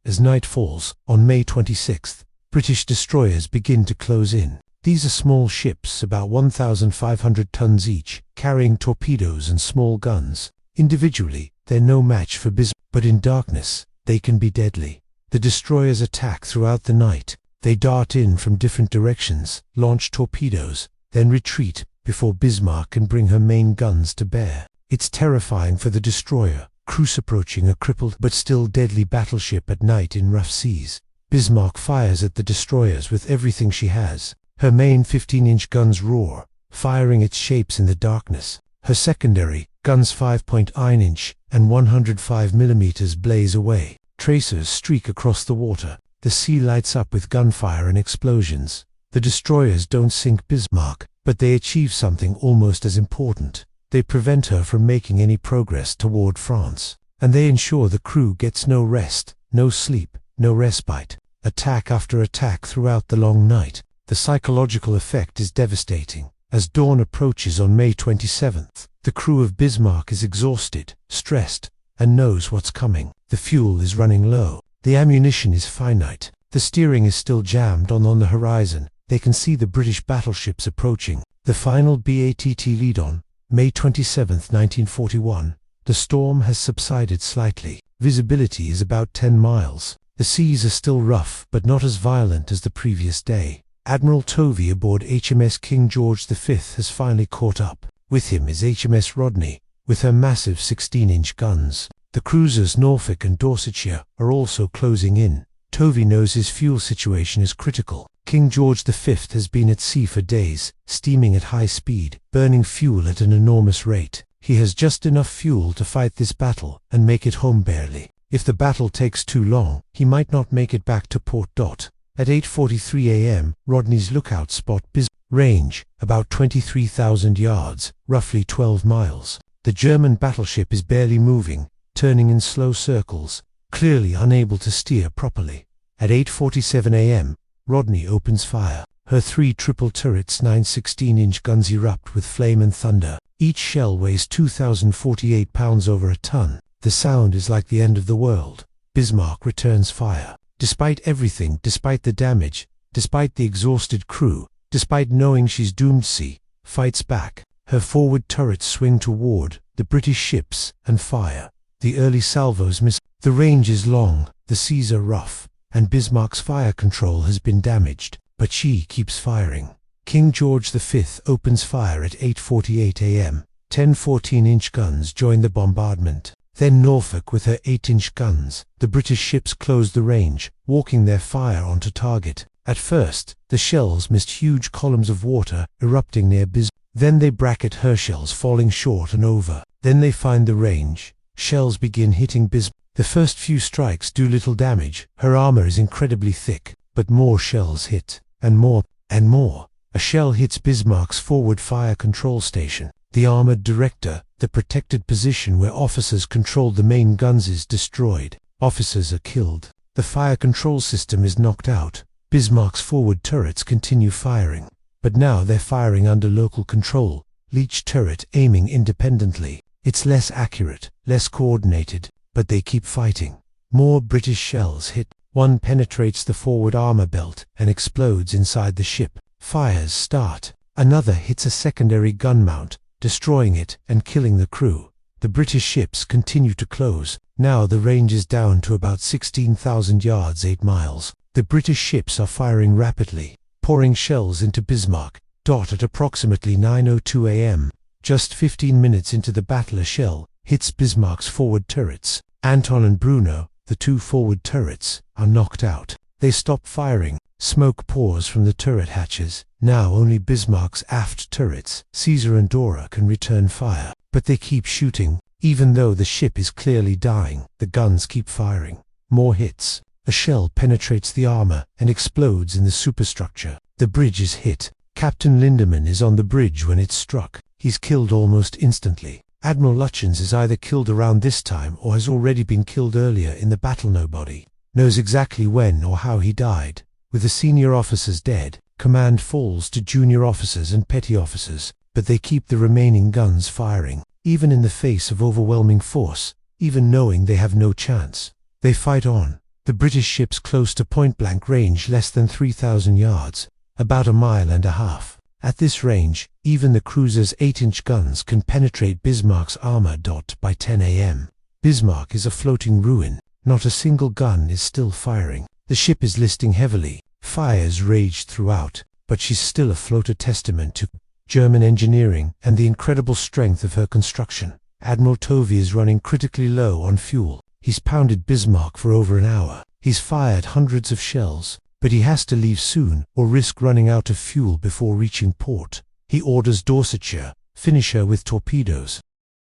As night falls, on May 26th, British destroyers begin to close in. These are small ships, about 1,500 tons each, carrying torpedoes and small guns. Individually, they're no match for Bismarck, but in darkness, they can be deadly. The destroyers attack throughout the night. They dart in from different directions, launch torpedoes, then retreat before Bismarck can bring her main guns to bear. It's terrifying for the destroyer, crews approaching a crippled but still deadly battleship at night in rough seas. Bismarck fires at the destroyers with everything she has. Her main 15-inch guns roar, firing its shapes in the darkness. Her secondary guns 5.9-inch and 105mm blaze away. Tracers streak across the water. The sea lights up with gunfire and explosions. The destroyers don't sink Bismarck, but they achieve something almost as important. They prevent her from making any progress toward France, and they ensure the crew gets no rest, no sleep, no respite. Attack after attack throughout the long night. The psychological effect is devastating. As dawn approaches on May 27th, the crew of Bismarck is exhausted, stressed, and knows what's coming. The fuel is running low. The ammunition is finite. The steering is still jammed on the horizon. They can see the British battleships approaching. The final BATT lead on May 27, 1941. The storm has subsided slightly. Visibility is about 10 miles. The seas are still rough, but not as violent as the previous day. Admiral Tovey aboard HMS King George V has finally caught up. With him is HMS Rodney, with her massive 16-inch guns. The cruisers Norfolk and Dorsetshire are also closing in. Tovey knows his fuel situation is critical. King George V has been at sea for days, steaming at high speed, burning fuel at an enormous rate. He has just enough fuel to fight this battle and make it home barely. If the battle takes too long, he might not make it back to port. At 8:43 a.m., Rodney's lookout spot Bismarck. Range, about 23,000 yards, roughly 12 miles. The German battleship is barely moving, turning in slow circles, clearly unable to steer properly. At 8:47 a.m., Rodney opens fire. Her 3 triple turrets 9 16-inch guns erupt with flame and thunder. Each shell weighs 2,048 pounds, over a ton. The sound is like the end of the world. Bismarck returns fire. Despite everything, despite the damage, despite the exhausted crew, despite knowing she's doomed, she fights back. Her forward turrets swing toward the British ships and fire. The early salvos miss. The range is long, the seas are rough, and Bismarck's fire control has been damaged, but she keeps firing. King George V opens fire at 8:48 a.m. 10 14-inch guns join the bombardment. Then Norfolk with her 8-inch guns. The British ships close the range, walking their fire onto target. At first, the shells missed huge columns of water erupting near Bismarck. Then they bracket her shells falling short and over. Then they find the range. Shells begin hitting Bismarck. The first few strikes do little damage. Her armor is incredibly thick, but more shells hit, and more, and more. A shell hits Bismarck's forward fire control station. The armored director, the protected position where officers controlled the main guns, is destroyed. Officers are killed. The fire control system is knocked out. Bismarck's forward turrets continue firing, but now they're firing under local control. Each turret aiming independently. It's less accurate, less coordinated, but they keep fighting. More British shells hit. One penetrates the forward armor belt and explodes inside the ship. Fires start. Another hits a secondary gun mount, destroying it and killing the crew. The British ships continue to close. Now the range is down to about 16,000 yards, 8 miles. The British ships are firing rapidly, pouring shells into Bismarck. At approximately 9:02 a.m., just 15 minutes into the battle, a shell hits Bismarck's forward turrets. Anton and Bruno, the two forward turrets, are knocked out. They stop firing. Smoke pours from the turret hatches. Now only Bismarck's aft turrets, Caesar and Dora, can return fire. But they keep shooting. Even though the ship is clearly dying, the guns keep firing. More hits. A shell penetrates the armor and explodes in the superstructure. The bridge is hit. Captain Lindemann is on the bridge when it's struck. He's killed almost instantly. Admiral Lütjens is either killed around this time or has already been killed earlier in the battle. Nobody knows exactly when or how he died. With the senior officers dead, command falls to junior officers and petty officers, but they keep the remaining guns firing, even in the face of overwhelming force, even knowing they have no chance. They fight on. The British ships close to point-blank range, less than 3,000 yards, about 1.5 miles. At this range, even the cruiser's 8-inch guns can penetrate Bismarck's armor. By 10 a.m., Bismarck is a floating ruin. Not a single gun is still firing. The ship is listing heavily. Fires raged throughout, but she's still afloat, a testament to German engineering and the incredible strength of her construction. Admiral Tovey is running critically low on fuel. He's pounded Bismarck for over an hour. He's fired hundreds of shells, but he has to leave soon or risk running out of fuel before reaching port. He orders Dorsetshire, finish her with torpedoes.